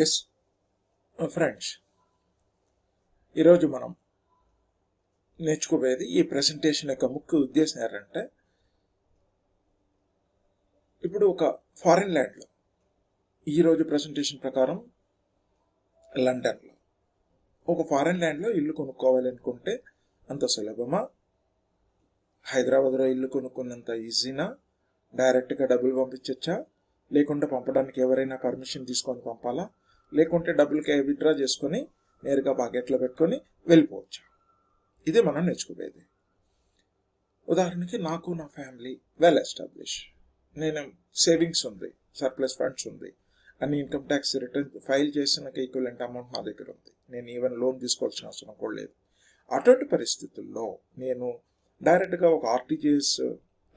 Yes friends, ఈరోజు మనం నేర్చుకోబోయేది ఈ ప్రెజెంటేషన్ యొక్క ముఖ్య ఉద్దేశం ఏంటంటే, ఇప్పుడు ఒక ఫారిన్ ల్యాండ్లో ఈరోజు ప్రెజెంటేషన్ ప్రకారం లండన్లో ఒక ఫారిన్ ల్యాండ్లో ఇల్లు కొనుక్కోవాలనుకుంటే అంత సులభమా? హైదరాబాద్లో ఇల్లు కొనుక్కున్నంత ఈజీనా? డైరెక్ట్గా డబ్బులు పంపించచ్చా? లేకుంటే పంపడానికి ఎవరైనా పర్మిషన్ తీసుకొని పంపాలా? లేకుంటే డబ్బులకి విత్డ్రా చేసుకొని నేరుగా పాకెట్లో పెట్టుకొని వెళ్ళిపోవచ్చు. ఇదే మనం నేర్చుకోబోయేది. ఉదాహరణకి నాకు నా ఫ్యామిలీ వెల్ ఎస్టాబ్లిష్, నేను సేవింగ్స్ ఉంది, సర్ప్లస్ ఫండ్స్ ఉంది, అన్ని ఇన్కమ్ ట్యాక్స్ రిటర్న్ ఫైల్ చేసిన ఈక్వలెంట్ అమౌంట్ నా దగ్గర ఉంది, నేను ఈవెన్ లోన్ తీసుకోవాల్సిన అవసరం కూడా లేదు. అటువంటి పరిస్థితుల్లో నేను డైరెక్ట్గా ఒక ఆర్టీజీఎస్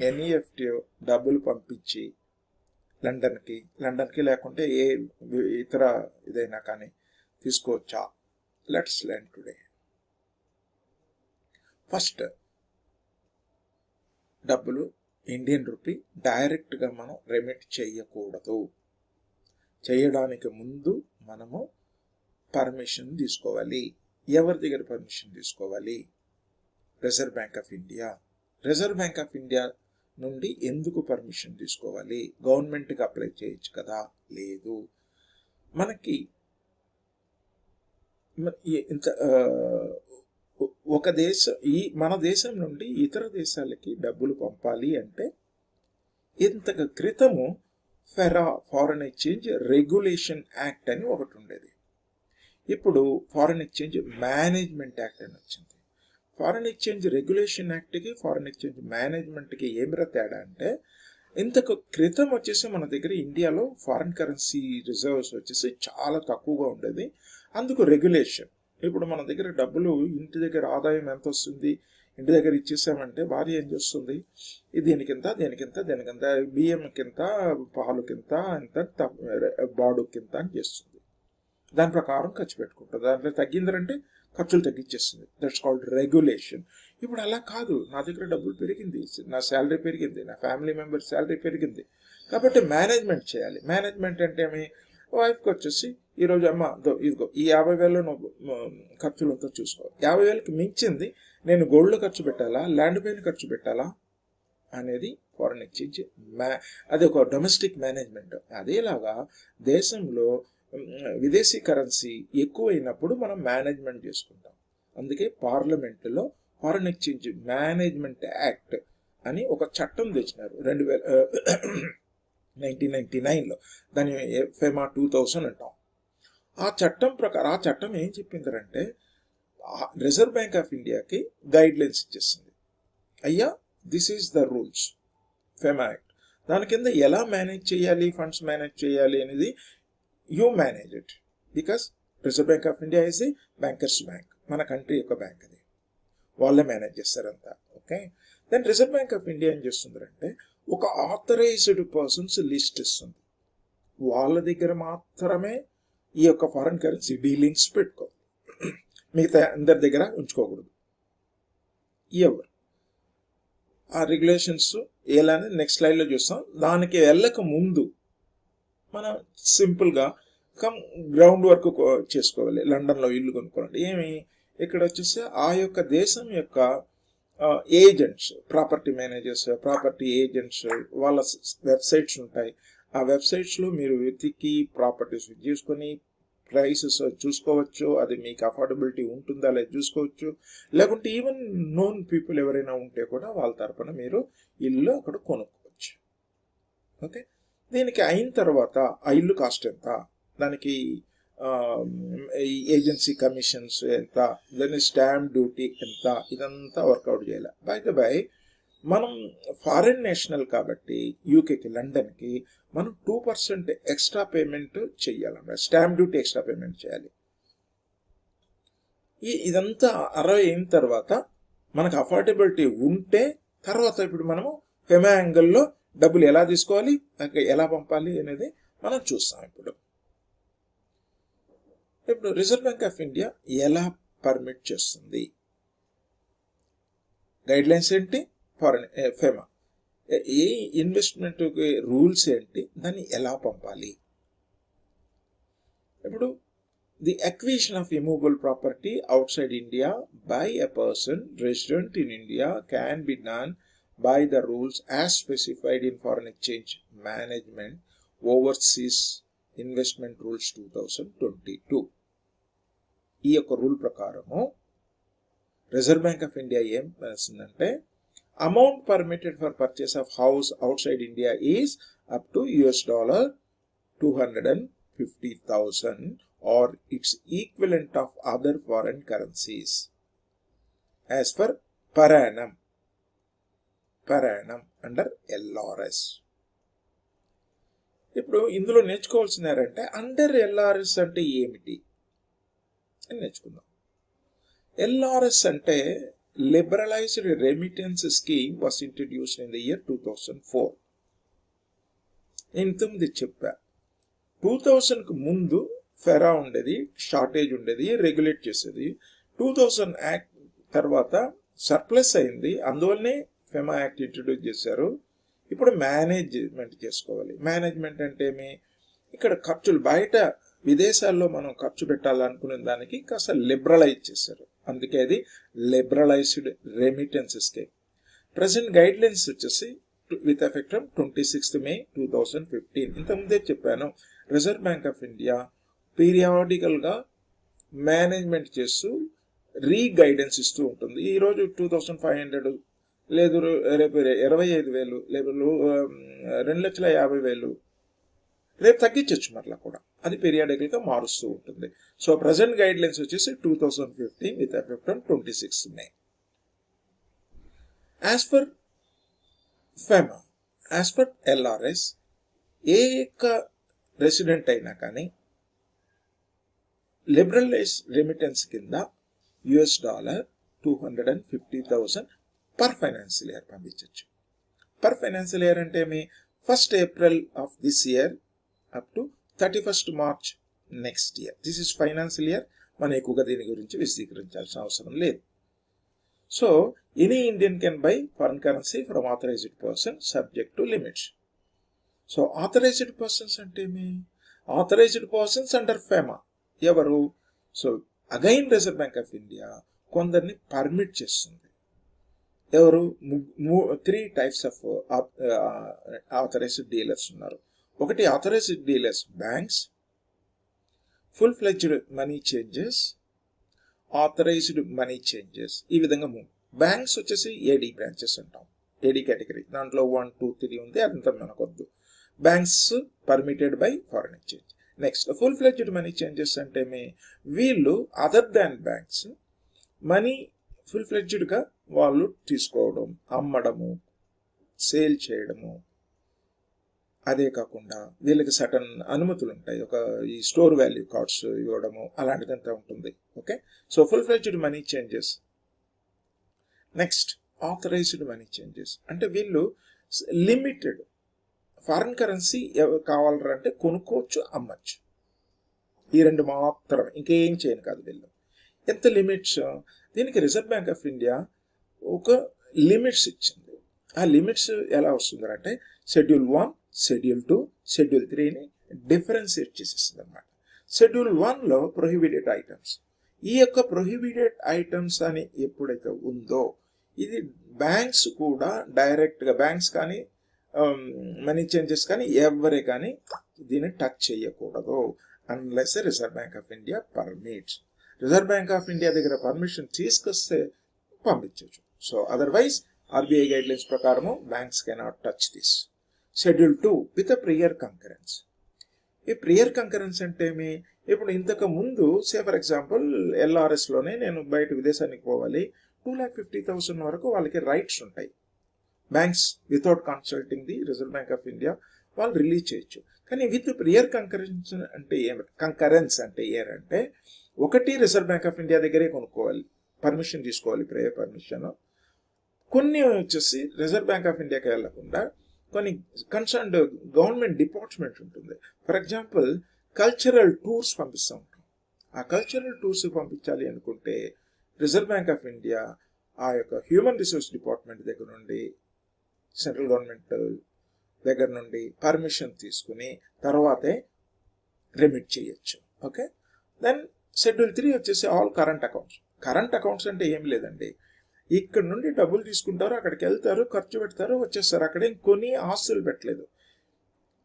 ఎన్ఈఎఫ్టీ డబ్బులు పంపించి లండన్కి లేకుంటే ఏ ఇతర ఇదైనా కానీ తీసుకోవచ్చా? Let's learn today. ఫస్ట్, డబ్బులు ఇండియన్ రూపీ డైరెక్ట్గా మనం రెమిట్ చేయకూడదు. చేయడానికి ముందు మనము పర్మిషన్ తీసుకోవాలి. ఎవరి దగ్గర పర్మిషన్ తీసుకోవాలి? Reserve bank of India. Reserve bank of India నుండి ఎందుకు పర్మిషన్ తీసుకోవాలి? గవర్నమెంట్కి అప్లై చేయొచ్చు కదా? లేదు. మనకి మన దేశం నుండి ఇతర దేశాలకి డబ్బులు పంపాలి అంటే ఇంతకు క్రితము ఫారెన్ ఎక్స్చేంజ్ రెగ్యులేషన్ యాక్ట్ అని ఒకటి ఉండేది. ఇప్పుడు ఫారెన్ ఎక్స్చేంజ్ మేనేజ్మెంట్ యాక్ట్ అని వచ్చింది. ఫారెన్ ఎక్స్చేంజ్ రెగ్యులేషన్ యాక్ట్కి ఫారెన్ ఎక్స్చేంజ్ మేనేజ్మెంట్కి ఏమిరా తేడా అంటే, ఇంతకు క్రితం వచ్చేసి మన దగ్గర ఇండియాలో ఫారెన్ కరెన్సీ రిజర్వ్స్ వచ్చేసి చాలా తక్కువగా ఉండేది. అందుకు రెగ్యులేషన్. ఇప్పుడు మన దగ్గర డబ్బులు ఇంటి దగ్గర ఆదాయం ఎంత వస్తుంది, ఇంటి దగ్గర ఇచ్చేసామంటే భార్య ఏం చేస్తుంది, దీనికింత బియ్యం కింత, పాలు కింత, ఇంత బాడు కింత అని చేస్తుంది. దాని ప్రకారం ఖర్చు పెట్టుకుంటుంది. దాంట్లో తగ్గిందంటే ఖర్చులు తగ్గించేస్తుంది. That's called regulation. ఇప్పుడు అలా కాదు. నా దగ్గర డబ్బులు పెరిగింది, నా శాలరీ పెరిగింది, నా ఫ్యామిలీ మెంబర్ శాలరీ పెరిగింది, కాబట్టి మేనేజ్మెంట్ చేయాలి. మేనేజ్మెంట్ అంటే ఏమి? వైఫ్కి వచ్చేసి ఈరోజు అమ్మ ఇదిగో ఈ 50,000 నువ్వు ఖర్చులంతా చూసుకో, 50,000కి మించింది నేను గోల్డ్లో ఖర్చు పెట్టాలా, ల్యాండ్ పైన ఖర్చు పెట్టాలా అనేది ఫారెన్ ఎక్స్చేంజ్ అది ఒక డొమెస్టిక్ మేనేజ్మెంట్. అదేలాగా దేశంలో విదేశీ కరెన్సీ ఎక్కువైనప్పుడు మనం మేనేజ్మెంట్ చేసుకుంటాం. అందుకే పార్లమెంటులో ఫారెన్ ఎక్స్చేంజ్ మేనేజ్మెంట్ యాక్ట్ అని ఒక చట్టం తెచ్చినారు 1999లో. దాని ఫెమా 2000 అంటాం. ఆ చట్టం ప్రకారం ఆ చట్టం ఏం చెప్పిందంటే, రిజర్వ్ బ్యాంక్ ఆఫ్ ఇండియాకి గైడ్ లైన్స్ ఇచ్చేసింది. అయ్యా, this is the rules, FEMA act. దాని కింద ఎలా మేనేజ్ చేయాలి, ఫండ్స్ మేనేజ్ చేయాలి అనేది you manage it, because reserve bank of India is the bankers bank. మన కంట్రీ యొక్క బ్యాంక్ అది, వాళ్ళే మేనేజ్ చేస్తారంతా. Okay. Then reserve bank of India ఏం చేస్తుందంటే, ఒక ఆథరైజ్డ్ పర్సన్స్ లిస్ట్ ఇస్తుంది. వాళ్ళ దగ్గర మాత్రమే ఈ యొక్క ఫారెన్ కరెన్సీ డీలింగ్స్ పెట్టుకోవాలి, మిగతా అందరి దగ్గర ఉంచుకోకూడదు. ఎవరు ఆ రెగ్యులేషన్స్ ఎలా అని నెక్స్ట్ స్లైడ్లో చూస్తాం. దానికి వెళ్ళక ముందు మనం సింపుల్గా గ్రౌండ్ వర్క్ చేసుకోవాలి. లండన్లో ఇల్లు కొనుక్కోవాలి. ఏమి ఇక్కడ వచ్చేసి ఆ యొక్క దేశం యొక్క agents, property managers, property agents, వాళ్ళ వెబ్సైట్స్ ఉంటాయి. ఆ వెబ్సైట్స్లో మీరు వెతికి ప్రాపర్టీస్ చూసుకొని ప్రైసెస్ చూసుకోవచ్చు. అది మీకు అఫోర్డబిలిటీ ఉంటుందా లేదా చూసుకోవచ్చు. లేకుంటే ఈవెన్ నోన్ పీపుల్ ఎవరైనా ఉంటే కూడా వాళ్ళ తరపున మీరు ఇల్లు అక్కడ కొనుక్కోవచ్చు. ఓకే. దీనికి అయిన తర్వాత ఆ ఇల్లు కాస్ట్ ఎంత, దానికి ఏజెన్సీ కమిషన్స్ ఎంత, దాని స్టాంప్ డ్యూటీ ఎంత, ఇదంతా వర్కౌట్ చేయాలి. బై మనం ఫారిన్ నేషనల్ కాబట్టి యూకేకి, లండన్కి మనం 2% ఎక్స్ట్రా పేమెంట్ చెయ్యాలన్నమాట. స్టాంప్ డ్యూటీ ఎక్స్ట్రా పేమెంట్ చేయాలి. ఇదంతా 60 అయిన తర్వాత మనకు అఫోర్డబిలిటీ ఉంటే తర్వాత ఇప్పుడు మనము ఫెమా యాంగిల్లో డబ్బులు ఎలా తీసుకోవాలి, ఎలా పంపాలి అనేది మనం చూస్తాం. ఇప్పుడు రిజర్వ్ బ్యాంక్ ఆఫ్ ఇండియా ఎలా పర్మిట్ చేస్తుంది, గైడ్ లైన్స్ ఏంటి, ఫారెన్ ఫెమా ఏ ఇన్వెస్ట్మెంట్ రూల్స్ ఏంటి, దాన్ని ఎలా పంపాలి. ఇప్పుడు the acquisition of immovable property outside India by a person resident in India can be done by the rules as specified in Foreign Exchange Management Overseas Investment Rules 2022. ఈ యొక్క rule ప్రకారము reserve bank of India ఏం చేస్తుందంటే amount permitted for purchase of house out side India is up to $250,000 or its equivalent of other foreign currencies as per per annum under LRS. ఇప్పుడు ఇందులో నేర్చుకోవాల్సినారంటే under LRS అంటే ఏమిటి అని నేర్చుకుందాం. LRS అంటే liberalised remittance scheme was introduced in the year 2004. ఇంతకుముందు చెప్పా 2000కు ముందు ఫెరా ఉండేది, షార్టేజ్ ఉండేది, రెగ్యులేట్ చేసేది. 2000 యాక్ట్ తర్వాత సర్ప్లస్ అయింది, అందువల్లనే ఫెమా యాక్ట్ ఇంట్రడ్యూస్ చేశారు. ఇప్పుడు మేనేజ్మెంట్ చేసుకోవాలి. మేనేజ్మెంట్ అంటే ఏమి, ఇక్కడ ఖర్చులు బయట విదేశాల్లో మనం ఖర్చు పెట్టాలనుకునే దానికి కాస్త లిబరలైజ్ చేశారు, అందుకే అది liberalised remittance scheme. Present guidelines వచ్చేసి with effect from 26th May 2015. ఇంతకుముందే చెప్పాను, రిజర్వ్ బ్యాంక్ ఆఫ్ ఇండియా పీరియాడికల్గా మేనేజ్మెంట్ చేస్తూ రీగైడెన్స్ ఇస్తూ ఉంటుంది. ఈరోజు 2500, లేదు రేపు 25,000, లేదు 2,50,000, రేపు తగ్గించవచ్చు మరలా కూడా. అది పీరియాడికల్గా మారుస్తూ ఉంటుంది. సో ప్రజెంట్ గైడ్ లైన్స్ వచ్చేసి 2015 with effect from 26th May. As per FEMA, as per LRS, ఏ యొక్క రెసిడెంట్ అయినా కానీ లిబరలైజ్ రెమిటెన్స్ కింద $250,000 పర్ ఫైనాన్షియల్ ఇయర్ పంపించవచ్చు. పర్ ఫైనాన్షియల్ ఇయర్ అంటే ఏమి, 1st April of this year up to 31st March next year. This is financial year. మనం ఎక్కువగా దీని గురించి విశదీకరించాల్సిన అవసరం లేదు. So any Indian can buy foreign currency from authorised person subject to limits. So authorised persons అంటే ఏమి, authorised persons under FEMA ఎవరు? So again Reserve bank of India కొందరిని పర్మిట్ చేస్తుంది. ఎవరు? 3 types ఆఫ్ ఆథరైజ్డ్ డీలర్స్ ఉన్నారు. ఒకటి authorised dealers banks, full fledged money changers, authorised money changers. ఈ విధంగా బ్యాంక్స్ వచ్చేసి ఏడీ బ్రాంచెస్ అంటాం, ఏడీ కేటగిరీ. దాంట్లో 1, 2, 3 ఉంది, అదంతా మనకొద్దు. Banks permitted by foreign exchange. Next full fledged money changes అంటే వీళ్ళు other than banks money full ఫ్లెడ్జ్డ్గా వాళ్ళు తీసుకోవడం, అమ్మడము, సేల్ చేయడము. అదే కాకుండా వీళ్ళకి సటన్ అనుమతులు ఉంటాయి, ఒక ఈ స్టోర్ వాల్యూ కార్డ్స్ ఇవ్వడము, అలాంటిదంతా ఉంటుంది. Okay, so full fledged money changers. Next authorised money changes అంటే వీళ్ళు లిమిటెడ్ ఫారిన్ కరెన్సీ కావాలంటే కొనుక్కోవచ్చు, అమ్మచ్చు. ఈ 2 మాత్రమే, ఇంకేం చేయను కాదు వీళ్ళు. ఎంత లిమిట్స్? దీనికి రిజర్వ్ బ్యాంక్ ఆఫ్ ఇండియా ఒక లిమిట్స్ ఇచ్చింది. ఆ లిమిట్స్ ఎలా వస్తుందంటే Schedule 1, Schedule 2, Schedule 3ని డిఫరెన్షియేట్ చేసేస్తుంది అనమాట. Schedule 1లో ప్రొహిబిటెడ్ ఐటమ్స్. ఈ యొక్క ప్రొహిబిటెడ్ ఐటమ్స్ అని ఎప్పుడైతే ఉందో, ఇది బ్యాంక్స్ కూడా డైరెక్ట్గా, బ్యాంక్స్ కానీ మనీ చేంజెస్ కానీ ఎవరే కానీ దీన్ని టచ్ చేయకూడదు unless reserve bank of India permits. Reserve bank of India దగ్గర పర్మిషన్ తీసుకొస్తే పంపించవచ్చు. So otherwise RBI guidelines ప్రకారము banks cannot touch this. Schedule 2 with prior concurrence. ఈ ప్రియర్ కంకరెన్స్ అంటే ఏమి? ఇప్పుడు ఇంతకు ముందు ఫర్ ఎగ్జాంపుల్ LRSలోనే నేను బయట విదేశానికి పోవాలి, 2,50,000 వరకు వాళ్ళకి రైట్స్ ఉంటాయి. Banks without consulting the reserve bank of India వాళ్ళు రిలీజ్ చేయొచ్చు. కానీ విత్ ప్రియర్ కంకరెన్స్ అంటే కంకరెన్స్ అంటే ఏంటంటే, ఒకటి రిజర్వ్ బ్యాంక్ ఆఫ్ ఇండియా దగ్గరే కొనుక్కోవాలి, పర్మిషన్ తీసుకోవాలి, ప్రియర్ పర్మిషన్. కొన్ని వచ్చేసి రిజర్వ్ బ్యాంక్ ఆఫ్ ఇండియాకి వెళ్లకుండా కొన్ని కన్సర్న్డ్ గవర్నమెంట్ డిపార్ట్మెంట్ ఉంటుంది. ఫర్ ఎగ్జాంపుల్ కల్చరల్ టూర్స్ పంపిస్తూ ఉంటాం. ఆ కల్చరల్ టూర్స్ పంపించాలి అనుకుంటే రిజర్వ్ బ్యాంక్ ఆఫ్ ఇండియా ఆ యొక్క హ్యూమన్ రిసోర్స్ డిపార్ట్మెంట్ దగ్గర నుండి, సెంట్రల్ గవర్నమెంట్ దగ్గర నుండి పర్మిషన్ తీసుకుని తర్వాతే రెమిట్ చేయొచ్చు. ఓకే. దెన్ షెడ్యూల్ 3 వచ్చేసి all current accounts. Current accounts అంటే ఏం లేదండి, ఇక్కడ నుండి డబ్బులు తీసుకుంటారు, అక్కడికి వెళ్తారు, ఖర్చు పెడతారు, వచ్చేస్తారు. అక్కడేం కొని ఆస్తులు పెట్టలేదు,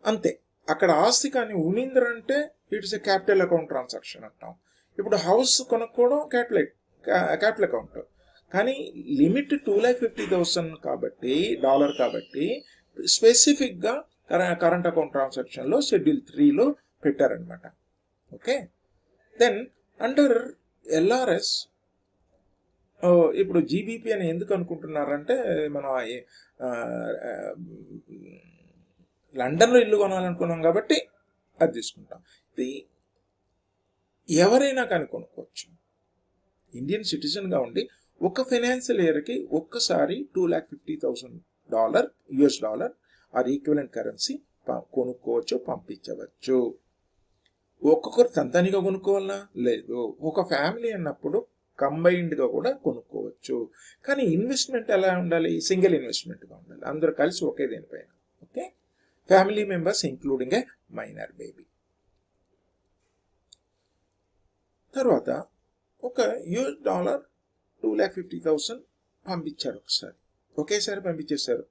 అంతే. అక్కడ ఆస్తి కానీ ఉనిందరంటే it's a capital account transaction అంటాం. ఇప్పుడు హౌస్ కొనుక్కోవడం క్యాపిటల్ అకౌంట్, కానీ లిమిట్ 2,50,000 కాబట్టి డాలర్, కాబట్టి స్పెసిఫిక్గా కరెంట్ అకౌంట్ ట్రాన్సాక్షన్లో షెడ్యూల్ 3లో పెట్టారనమాట. ఓకే. దెన్ అండర్ ఎల్ఆర్ఎస్ ఇప్పుడు జీబీపీ అని ఎందుకు అనుకుంటున్నారంటే, మనం లండన్లో ఇల్లు కొనాలనుకున్నాం కాబట్టి అది తీసుకుంటాం. ఇది ఎవరైనా కానీ కొనుక్కోవచ్చు. ఇండియన్ సిటిజన్గా ఉండి ఒక ఫైనాన్షియల్ ఇయర్కి ఒక్కసారి $2,50,000 US dollar are equivalent currency కొనుక్కోవచ్చు, పంపించవచ్చు. ఒక్కొక్కరు తంతనిగా కొనుక్కోవాలా లేదు, ఒక ఫ్యామిలీ అన్నప్పుడు కంబైన్డ్గా కూడా కొనుక్కోవచ్చు. కానీ ఇన్వెస్ట్మెంట్ ఎలా ఉండాలి? సింగిల్ ఇన్వెస్ట్మెంట్గా ఉండాలి, అందరూ కలిసి ఒకే దేనిపైన. Okay. Family members including a minor baby. తర్వాత ఒక US డాలర్ $2,50,000 పంపించారు ఒకసారి, ఒకేసారి పంపించేశారు.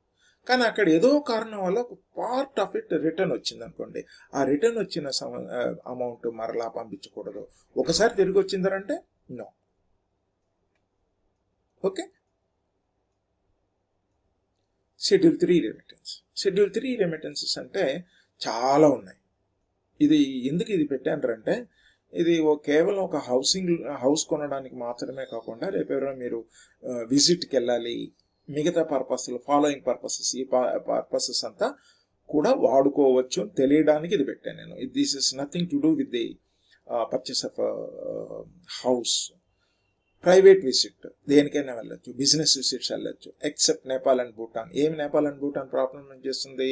కానీ అక్కడ ఏదో కారణం వల్ల ఒక పార్ట్ ఆఫ్ ఇట్ రిటర్న్ వచ్చింది అనుకోండి, ఆ రిటర్న్ వచ్చిన అమౌంట్ మరలా పంపించకూడదు. ఒకసారి తిరిగి వచ్చిందంటే no. Okay. Schedule 3 remittance. Schedule 3 remittances అంటే చాలా ఉన్నాయి. ఇది ఎందుకు ఇది పెట్టారంటే, ఇది కేవలం ఒక హౌస్ కొనడానికి మాత్రమే కాకుండా, రేపు ఎవరైనా మీరు విజిట్కి వెళ్ళాలి, మిగతా పర్పస్లు, ఫాలోయింగ్ పర్పసెస్, ఈ పర్పసెస్ అంతా కూడా వాడుకోవచ్చు అని తెలియడానికి ఇది పెట్టాను నేను. This is nothing to do with the purchase of house. Private visit దేనికైనా వెళ్ళొచ్చు, బిజినెస్ విజిట్స్ వెళ్ళొచ్చు, ఎక్సెప్ట్ నేపాల్ అండ్ భూటాన్. ఏమి నేపాల్ అండ్ భూటాన్ ప్రాబ్లం చేస్తుంది,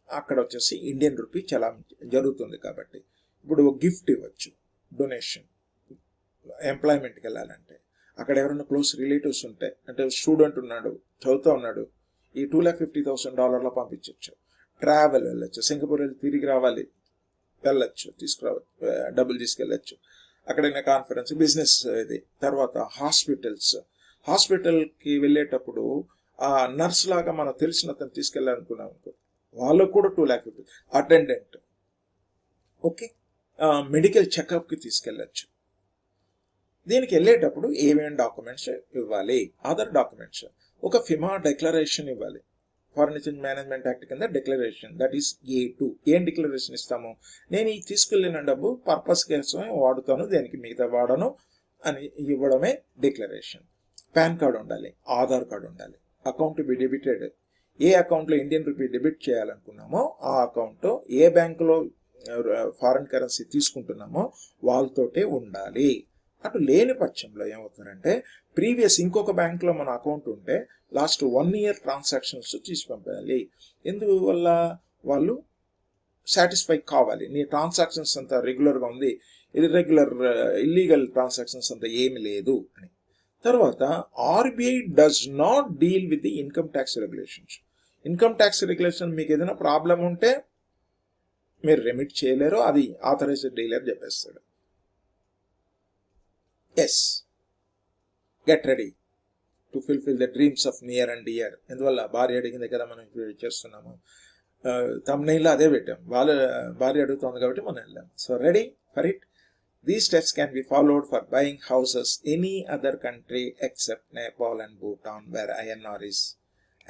అక్కడ వచ్చేసి ఇండియన్ రూపీ చాలా జరుగుతుంది కాబట్టి. ఇప్పుడు గిఫ్ట్ ఇవ్వచ్చు, డొనేషన్, ఎంప్లాయ్మెంట్కి వెళ్ళాలంటే, అక్కడ ఎవరైనా క్లోజ్ రిలేటివ్స్ ఉంటే, అంటే స్టూడెంట్ ఉన్నాడు, చదువుతూ ఉన్నాడు, ఈ $2,50,000 పంపించవచ్చు. ట్రావెల్ వెళ్ళొచ్చు, సింగపూర్ వెళ్ళి తిరిగి రావాలి, వెళ్ళొచ్చు, డబ్బులు తీసుకెళ్ళచ్చు. అక్కడైనా కాన్ఫరెన్స్, బిజినెస్ ఇది. తర్వాత హాస్పిటల్కి వెళ్ళేటప్పుడు ఆ నర్స్ లాగా మనకు తెలిసిన అతను తీసుకెళ్ళాలనుకున్నాం అనుకో, వాళ్ళకు కూడా $2,50,000. అటెండెంట్. ఓకే. మెడికల్ చెకప్కి తీసుకెళ్ళచ్చు. దీనికి వెళ్ళేటప్పుడు ఏమేమి డాక్యుమెంట్స్ ఇవ్వాలి? అదర్ డాక్యుమెంట్స్, ఒక ఫిమా డిక్లరేషన్ ఇవ్వాలి, ఫారిన్ ఎక్స్చేంజ్ మేనేజ్మెంట్ యాక్ట్ కింద డిక్లరేషన్, దట్ ఈస్ A2. ఏం డిక్లరేషన్ ఇస్తాము? నేను ఈ తీసుకెళ్ళిన డబ్బు పర్పస్ కోసమే వాడుతాను, దేనికి మిగతా వాడను అని ఇవ్వడమే డిక్లరేషన్. పాన్ కార్డు ఉండాలి, ఆధార్ కార్డు ఉండాలి, అకౌంట్ బి డెబిటెడ్. ఏ అకౌంట్లో ఇండియన్ రూపీ డెబిట్ చేయాలనుకున్నామో ఆ అకౌంట్, ఏ బ్యాంకులో ఫారిన్ కరెన్సీ తీసుకుంటున్నామో వాళ్ళతోటే ఉండాలి. అటు లేని పక్షంలో ఏమవుతుందంటే, ప్రీవియస్ ఇంకొక బ్యాంక్లో మన అకౌంట్ ఉంటే లాస్ట్ 1 year ట్రాన్సాక్షన్స్ తీసి పంపేయాలి. ఎందువల్ల? వాళ్ళు సాటిస్ఫై కావాలి, నీ ట్రాన్సాక్షన్స్ అంతా రెగ్యులర్గా ఉంది, ఇల్లీగల్ ట్రాన్సాక్షన్స్ అంతా ఏమి లేదు అని. తర్వాత RBI does not deal with the income tax regulations. Income tax regulation మీకు ఏదైనా ప్రాబ్లం ఉంటే మీరు రెమిట్ చేయలేరు, అది ఆథరైజ్డ్ డీలర్ చెప్పేస్తాడు. Yes, get ready to fulfil the dreams of near and dear. ఎందువల్ల? భార్య అడిగింది కదా మనం చేస్తున్నాము, thumbnail అదే పెట్టాం, భార్య అడుగుతుంది కాబట్టి మనం వెళ్ళాం. So ready for it. These steps can be followed for buying houses any other country except Nepal and Bhutan where INR is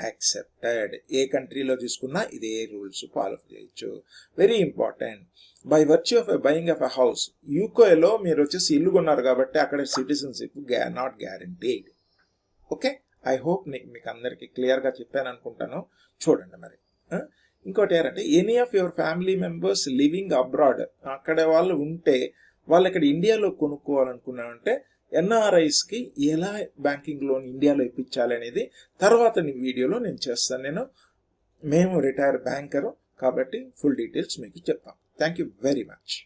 accepted. ఏ కంట్రీలో తీసుకున్నా ఇదే రూల్స్ ఫాలో చేయొచ్చు. Very important. By virtue of buying of a house, యూకేలో మీరు వచ్చేసి ఇల్లు కొన్నారు కాబట్టి అక్కడ citizenship not guaranteed. Okay. I hope మీకు అందరికీ క్లియర్గా చెప్పాను అనుకుంటాను. చూడండి మరి. ఇంకోటి ఏంటంటే, any of your family members living abroad, అక్కడ వాళ్ళు ఉంటే వాళ్ళు ఇక్కడ ఇండియాలో కొనుక్కోవాలనుకున్నామంటే ఎన్ఆర్ఐస్కి ఎలా బ్యాంకింగ్ లోన్ ఇండియాలో ఇప్పించాలి అనేది తర్వాత వీడియోలో నేను చేస్తాను. మేము రిటైర్ బ్యాంకరు కాబట్టి ఫుల్ డీటెయిల్స్ మీకు చెప్తాం. Thank you very much.